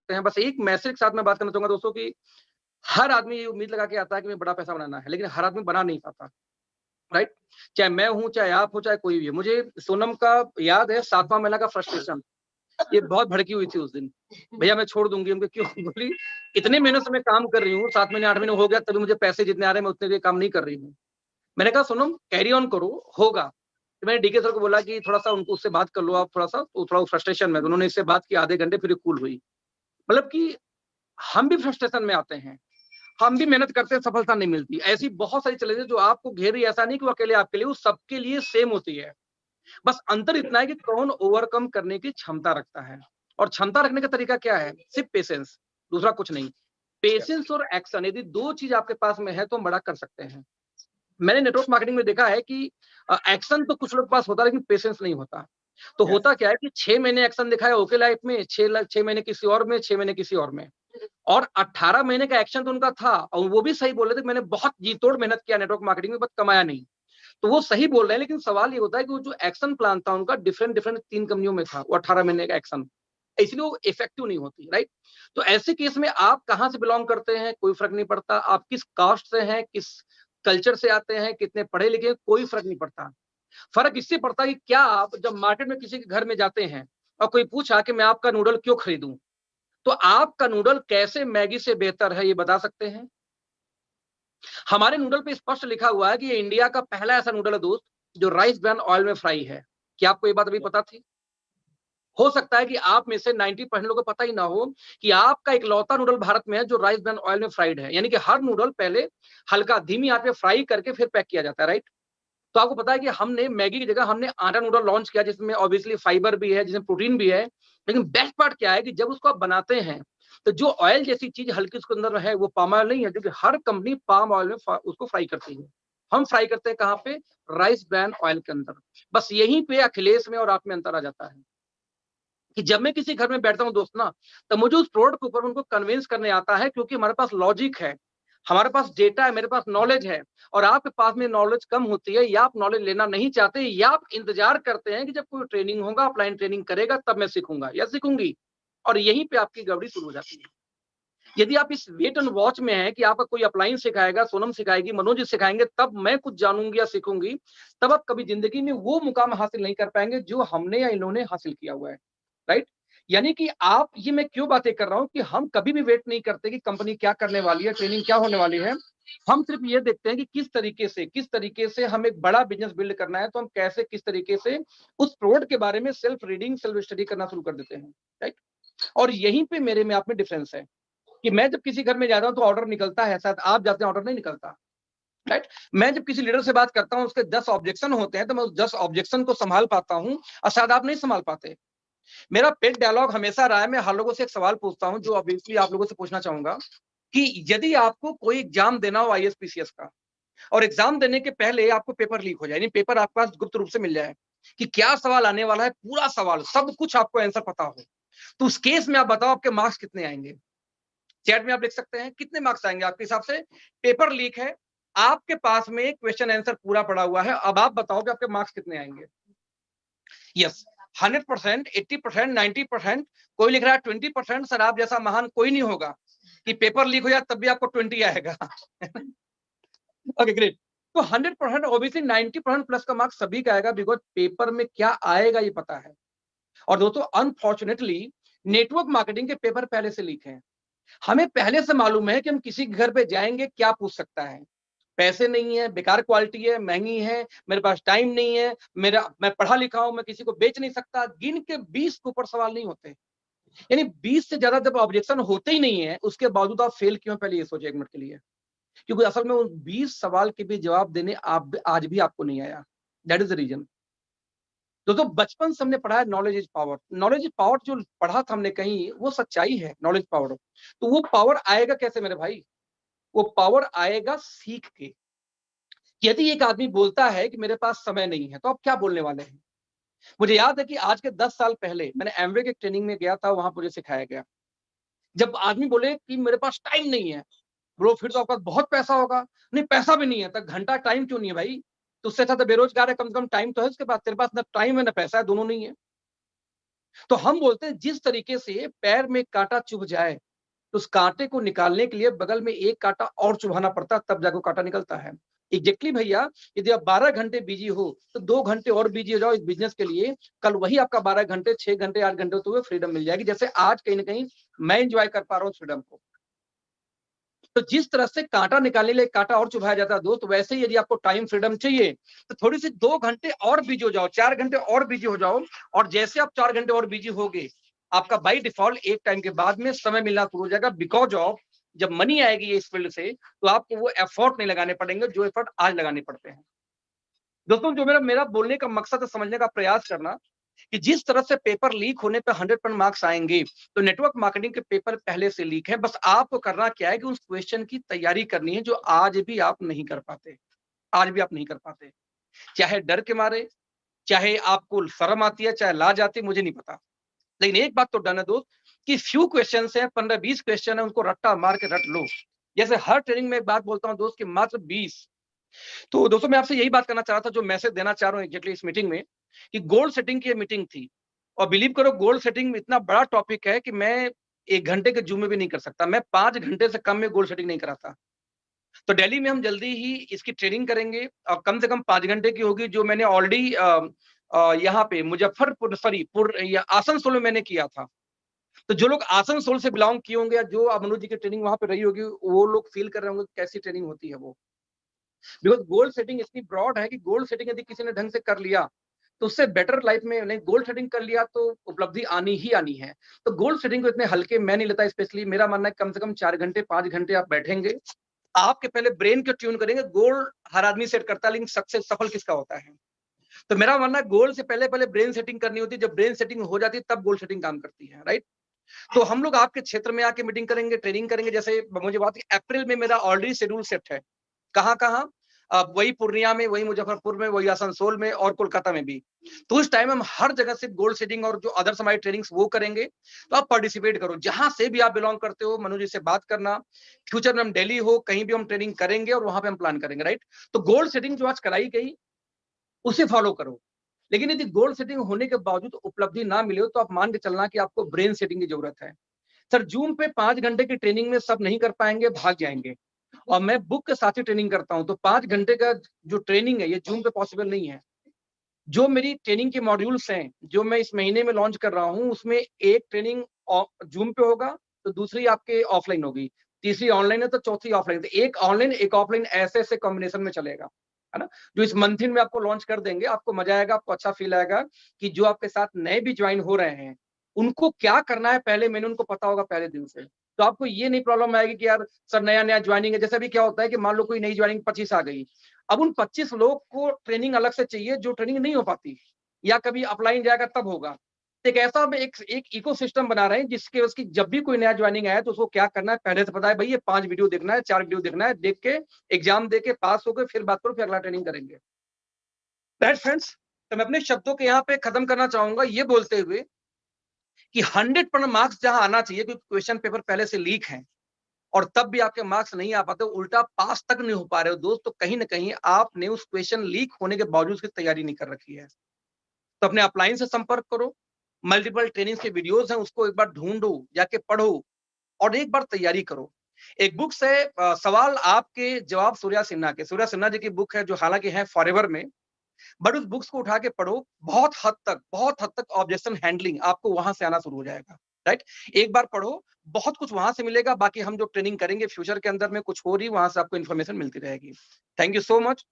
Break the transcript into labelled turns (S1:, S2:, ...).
S1: सकते हैं। बस एक मैसेज के साथ मैं बात करना चाहूँगा दोस्तों कि हर आदमी ये उम्मीद लगा के आता है कि मैं बड़ा पैसा बनाना है, लेकिन हर आदमी बना नहीं पाता, राइट? चाहे मैं हूँ, चाहे आप हो, चाहे कोई भी है। मुझे सोनम का याद है 7वां महीना का फ्रस्ट्रेशन, ये बहुत भड़की हुई थी उस दिन। भैया मैं छोड़ दूँगी, हमको क्यों? बोली इतने महीनों से मैं काम कर रही हूँ, 7 महीने 8 महीने हो गया तभी मुझे पैसे जितने आ रहे हैं मैं उतने लिए काम नहीं कर रही हूँ। मैंने कहा सोनम कैरी ऑन करो, होगा। तो मैंने डीके सर को बोला कि थोड़ा-सा उनको उससे बात कर लो आप थोड़ा-सा, तो थोड़ा फ्रस्ट्रेशन में, तो उन्होंने इससे बात की आधे घंटे फिर ये कूल हुई। मतलब कि हम भी फ्रस्ट्रेशन में आते हैं, हम भी मेहनत करते हैं, सफलता नहीं मिलती। ऐसी बहुत सारी चैलेंजेस जो आपको घेर रही है, ऐसा नहीं कि वो अकेले आपके लिए, वो सबके लिए सेम होती है। बस अंतर इतना है कि कौन ओवरकम करने की क्षमता रखता है और क्षमता रखने का तरीका क्या है? सिर्फ पेशेंस, दूसरा कुछ नहीं। पेशेंस और एक्शन यदि 2 चीज़ आपके पास में है तो हम बड़ा कर सकते हैं। मैंने नेटवर्क मार्केटिंग में देखा है कि एक्शन तो कुछ लोग के पास होता है लेकिन पेशेंस नहीं होता। तो होता क्या है कि 6 महीने एक्शन दिखाया ओके लाइफ में, 6 महीने किसी और में, 6 महीने किसी और में। और 18 महीने का एक्शन तो उनका था और वो भी सही बोल रहे थे, मैंने बहुत जी-तोड़ मेहनत किया नेटवर्क मार्केटिंग में बट कमाया नहीं। तो वो सही बोल रहे हैं, लेकिन सवाल ये होता है कि वो जो एक्शन प्लान था उनका डिफरेंट 3 कंपनियों में था, वो 18 महीने का एक्शन। इसलिए वो इफेक्टिव नहीं होती, राइट? तो ऐसे केस में आप कहाँ से बिलॉन्ग करते हैं, कोई फ़र्क नहीं पड़ता। आप किस कास्ट से हैं, किस कल्चर से आते हैं, कितने पढ़े-लिखे हैं, कोई फ़र्क नहीं पड़ता। फ़र्क इससे पड़ता है कि क्या आप जब मार्केट में किसी के घर में जाते हैं और कोई पूछा कि मैं आपका नूडल क्यों खरीदूँ? तो आपका नूडल कैसे मैगी से बेहतर है, ये बता सकते हैं? हमारे नूडल पे स्पष्ट लिखा हुआ है कि ये इंडिया का पहला ऐसा नूडल है दोस्त, जो राइस ब्रान ऑयल में फ्राई है। क्या आपको ये बात अभी पता थी? हो सकता है कि आप में से 90% लोगों को पता ही ना हो कि आपका इकलौता नूडल भारत में है जो राइस ब्रान ऑयल में फ्राइड है। यानी कि हर नूडल पहले हल्का धीमी आंच पे फ्राई करके फिर पैक किया जाता है, राइट? तो आपको पता है कि हमने मैगी की जगह हमने आटा नूडल लॉन्च किया जिसमें ऑब्वियसली फाइबर भी है, जिसमें प्रोटीन भी है। लेकिन बेस्ट पार्ट क्या है कि जब उसको आप बनाते हैं, तो जो ऑयल जैसी चीज़ हल्की उसके अंदर है वो पाम ऑयल नहीं है, क्योंकि हर कंपनी पाम ऑयल में उसको फ्राई करती है। हम फ्राई करते हैं कहाँ पे? राइस ब्रान ऑयल के अंदर। बस यहीं पे अखिलेश में और आप में अंतर आ जाता है कि जब मैं किसी घर में बैठता हूँ दोस्त ना, तो मुझे उस प्रोडक्ट के ऊपर उनको कन्विंस करने आता है क्योंकि हमारे पास लॉजिक है, हमारे पास डेटा है, मेरे पास नॉलेज है। और आपके पास में नॉलेज कम होती है या आप नॉलेज लेना नहीं चाहते या आप इंतजार करते हैं कि जब कोई ट्रेनिंग होगा, ऑफलाइन ट्रेनिंग करेगा तब मैं सीखूंगा या सीखूंगी। और यहीं पे आपकी गड़बड़ी शुरू हो जाती है। यदि आप इस वेट एंड वॉच में है कि आपका कोई अपलाइन सिखाएगा, सोनम सिखाएगी, मनोज जी सिखाएंगे तब मैं कुछ जानूंगी या सीखूंगी, तब आप कभी जिंदगी में वो मुकाम हासिल नहीं कर पाएंगे जो हमने या इन्होंने हासिल किया हुआ है, राइट? यानी कि आप, ये मैं क्यों बातें कर रहा हूं कि हम कभी भी वेट नहीं करते कि कंपनी क्या करने वाली है, ट्रेनिंग क्या होने वाली है। हम सिर्फ ये देखते हैं कि किस तरीके से हमें एक बड़ा बिजनेस बिल्ड करना है, तो हम कैसे किस तरीके से उस प्रोडक्ट के बारे में सेल्फ रीडिंग सेल्फ स्टडी करना शुरू कर देते हैं, राइट? और यहीं पे मेरे में आप में डिफरेंस है कि मैं जब किसी घर में जाता हूं तो ऑर्डर निकलता है, शायद आप जाते हैं ऑर्डर नहीं निकलता, राइट? मैं जब किसी लीडर से बात करता हूं उसके 10 ऑब्जेक्शन होते हैं तो मैं उस 10 ऑब्जेक्शन को संभाल पाता हूं और शायद आप नहीं संभाल पाते। मेरा पेट डायलॉग हमेशा रहा है, मैं हर लोगों से एक सवाल पूछता हूं जो ऑब्वियसली आप लोगों से पूछना चाहूंगा कि यदि आपको कोई एग्जाम देना हो आईएएस पीसीएस का और एग्जाम देने के पहले आपको पेपर लीक हो जाए, यानी पेपर आपके पास गुप्त रूप से मिल जाए कि क्या सवाल आने वाला है, पूरा सवाल सब कुछ आपको आंसर पता हो, तो उस केस में आप बताओ आपके मार्क्स कितने आएंगे? चैट में आप लिख सकते हैं कितने मार्क्स आएंगे आपके हिसाब से? पेपर लीक है, आपके पास में क्वेश्चन आंसर पूरा पड़ा हुआ है, अब आप बताओ कि आपके मार्क्स कितने आएंगे? यस, 100%, 80%, 90%। कोई लिख रहा है 20%, सर आप जैसा महान कोई नहीं होगा कि पेपर लीक हो जाए तब भी आपको 20 आएगा। Okay great. तो 100% ऑब्वियसली 90% प्लस का मार्क्स सभी का आएगा, बिकॉज पेपर में क्या आएगा ये पता है। और दोस्तों अनफॉर्चुनेटली नेटवर्क मार्केटिंग के पेपर पहले से लीक हैं। हमें पहले से मालूम है कि हम किसी के घर पे जाएंगे क्या पूछ सकता है। पैसे नहीं है, बेकार क्वालिटी है, महंगी है, मेरे पास टाइम नहीं है, मैं पढ़ा लिखा हूं, मैं किसी को बेच नहीं सकता, गिन के 20 के ऊपर सवाल नहीं होते। यानी 20 से ज्यादा जब ऑब्जेक्शन होते ही नहीं है उसके बावजूद आप फेल क्यों, पहले ये सोचिए एक मिनट के लिए। क्योंकि असल में उन 20 सवाल के भी जवाब देने आप आज भी आपको नहीं आया। That is the reason. दोस्तों बचपन से हमने पढ़ा है knowledge is power. Knowledge is power जो पढ़ा था हमने कहीं, वो सच्चाई है नॉलेज पावर। तो वो पावर आएगा कैसे मेरे भाई? वो पावर आएगा सीख के। यदि एक आदमी बोलता है कि मेरे पास समय नहीं है, तो आप क्या बोलने वाले हैं? मुझे याद है कि आज के 10 साल पहले मैंने एमवे के ट्रेनिंग में गया था, वहां मुझे सिखाया गया। जब आदमी बोले कि मेरे पास टाइम नहीं है, ब्रो फिर तो आपका बहुत पैसा होगा। नहीं पैसा भी नहीं है, तो घंटा टाइम क्यों नहीं है भाई? तो उससे अच्छा तो बेरोजगार है, कम से कम टाइम तो है उसके पास। तेरे पास ना टाइम है ना पैसा है, दोनों नहीं है। तो हम बोलते हैं जिस तरीके से पैर में कांटा चुभ जाए, तो उस कांटे को निकालने के लिए बगल में एक कांटा और चुभाना पड़ता है, तब जाकर कांटा निकलता है। एग्जैक्टली भैया, यदि आप 12 घंटे बिजी हो तो 2 घंटे और बिजी हो जाओ इस बिजनेस के लिए, कल वही आपका 12 घंटे, 6 घंटे, 8 घंटे तो फ्रीडम मिल जाएगी, जैसे आज कहीं ना कहीं मैं एंजॉय कर पा रहा हूँ फ्रीडम को। तो जिस तरह से कांटा निकालने के लिए कांटा और चुभाया जाता है दोस्त, वैसे ही यदि आपको टाइम फ्रीडम चाहिए तो थोड़ी सी 2 घंटे और बिजी हो जाओ, 4 घंटे और बिजी हो जाओ, और जैसे आप 4 घंटे और बिजी होगे, आपका बाई डिफॉल्ट एक टाइम के बाद में समय मिलना शुरू हो जाएगा, बिकॉज ऑफ जब मनी आएगी इस फील्ड से तो आपको वो एफर्ट नहीं लगाने पड़ेंगे जो एफर्ट आज लगाने पड़ते हैं। दोस्तों, जो मेरा मेरा बोलने का मकसद है समझने का प्रयास करना कि जिस तरह से पेपर लीक होने पे 100% मार्क्स आएंगे, तो नेटवर्क मार्केटिंग के पेपर पहले से लीक है, बस आपको करना क्या है कि उस क्वेश्चन की तैयारी करनी है जो आज भी आप नहीं कर पाते, आज भी आप नहीं कर पाते, चाहे डर के मारे, चाहे आपको शर्म आती है, चाहे लाज आती है, मुझे नहीं पता। लेकिन एक बात तो डन है दोस्त कि फ्यू क्वेश्चन है, 15-20 क्वेश्चन है, उनको रट्टा मार के रट लो। जैसे हर ट्रेनिंग में एक बात बोलता हूँ दोस्त कि मात्र 20। तो दोस्तों, मैं आपसे यही बात करना चाह रहा था, जो मैसेज देना चाह रहा हूँ एग्जैक्टली इस मीटिंग में, कि गोल सेटिंग की मीटिंग थी, और बिलीव करो गोल सेटिंग में इतना बड़ा टॉपिक है कि मैं 1 घंटे के जूम में भी नहीं कर सकता, मैं 5 घंटे से कम में गोल सेटिंग नहीं कराता। तो दिल्ली में हम जल्दी ही इसकी ट्रेनिंग करेंगे और कम से कम 5 घंटे की होगी, जो मैंने ऑलरेडी यहाँ पे मुजफ्फरपुर, सॉरी या आसनसोल में मैंने किया था। तो जो लोग आसनसोल से बिलोंग किए होंगे या जो मनोज जी की ट्रेनिंग वहां पे रही होगी, वो लोग फील कर रहे होंगे कैसी ट्रेनिंग होती है वो। बिकॉज गोल सेटिंग इतनी ब्रॉड है कि गोल सेटिंग यदि किसी ने ढंग से कर लिया तो उससे बेटर लाइफ में नहीं, गोल सेटिंग कर लिया तो उपलब्धि आनी ही आनी है। तो गोल सेटिंग को इतने हल्के मैं नहीं लेता, स्पेशली मेरा मानना है कम से कम 4 घंटे 5 घंटे आप बैठेंगे, आपके पहले ब्रेन को ट्यून करेंगे। गोल हर आदमी सेट करता है, लेकिन सक्सेस सफल किसका होता है? तो मेरा मानना है गोल से पहले पहले ब्रेन सेटिंग करनी होती है, जब ब्रेन सेटिंग हो जाती है तब गोल सेटिंग काम करती है, राइट। तो हम लोग आपके क्षेत्र में आके मीटिंग करेंगे, ट्रेनिंग करेंगे। जैसे मुझे बात अप्रैल में मेरा ऑलरेडी शेड्यूल सेट है, कहाँ कहाँ, वही पूर्णिया में, वही मुजफ्फरपुर में, वही आसनसोल में और कोलकाता में भी। तो उस टाइम हम हर जगह से गोल सेटिंग और जो अदर्स हमारी ट्रेनिंग्स वो करेंगे। तो आप पार्टिसिपेट करो, जहां से भी आप बिलोंग करते हो, मनोज जी से बात करना। फ्यूचर में हम दिल्ली हो कहीं भी हम ट्रेनिंग करेंगे और वहां पे हम प्लान करेंगे, राइट। तो गोल सेटिंग जो आज कराई गई उसे फॉलो करो। लेकिन यदि गोल सेटिंग होने के बावजूद उपलब्धि ना मिले हो, तो आप मान के चलना कि आपको ब्रेन सेटिंग की जरूरत है। सर, जूम पे 5 घंटे की ट्रेनिंग में सब नहीं कर पाएंगे, भाग जाएंगे। और मैं बुक के साथ ही ट्रेनिंग करता हूं, तो 5 घंटे का जो ट्रेनिंग है ये जूम पे पॉसिबल नहीं है। जो मेरी ट्रेनिंग के मॉड्यूल्स हैं जो मैं इस महीने में लॉन्च कर रहा हूं, उसमें एक ट्रेनिंग जूम पे होगा, तो दूसरी आपके ऑफलाइन होगी, तीसरी ऑनलाइन है, तो चौथी ऑफलाइन। तो एक ऑनलाइन एक ऑफलाइन ऐसे ऐसे कॉम्बिनेशन में चलेगा, है ना। जो इस मंथ में आपको लॉन्च कर देंगे, आपको मजा आएगा, आपको अच्छा फील आएगा कि जो आपके साथ नए भी ज्वाइन हो रहे हैं उनको क्या करना है पहले मैंने उनको पता होगा पहले दिन से। तो आपको ये नहीं प्रॉब्लम आएगी कि यार सर नया नया ज्वाइनिंग है। जैसे अभी क्या होता है कि मान लो कोई नई ज्वाइनिंग 25 आ गई, अब उन 25 लोग को ट्रेनिंग अलग से चाहिए जो ट्रेनिंग नहीं हो पाती, या कभी अपलाइन जाएगा तब होगा। एक ऐसा हम एक इकोसिस्टम बना रहे हैं जिसके उसकी जब भी कोई नया ज्वाइनिंग आया तो उसको क्या करना है पहले से पता है। भाई ये 5 वीडियो देखना है, 4 वीडियो देखना है, देख के एग्जाम दे के पास होकर फिर बात करो, फिर अगला ट्रेनिंग करेंगे। राइट फ्रेंड्स, तो मैं अपने शब्दों के यहाँ पे खत्म करना चाहूंगा ये बोलते हुए कि 100% मार्क्स जहां आना चाहिए, क्योंकि क्वेश्चन पेपर पहले से लीक है और तब भी आपके मार्क्स नहीं आ पाते, उल्टा पास तक नहीं हो पा रहे हो दोस्त, तो कहीं ना कहीं आपने उस क्वेश्चन लीक होने के बावजूद उसकी तैयारी नहीं कर रखी है। तो अपने अपलाइन से संपर्क करो, मल्टीपल ट्रेनिंग के वीडियोस हैं उसको एक बार ढूंढो, जाके पढ़ो और एक बार तैयारी करो। एक बुक से सवाल आपके जवाब सूर्या सिन्हा के, सूर्या सिन्हा जी की बुक है जो हालांकि है फॉरएवर में, बट उस बुक्स को उठा के पढ़ो, बहुत हद तक ऑब्जेक्शन हैंडलिंग आपको वहां से आना शुरू हो जाएगा, राइट। एक बार पढ़ो, बहुत कुछ वहां से मिलेगा। बाकी हम जो ट्रेनिंग करेंगे फ्यूचर के अंदर में कुछ हो रही वहां से आपको इन्फॉर्मेशन मिलती रहेगी। Thank you so much.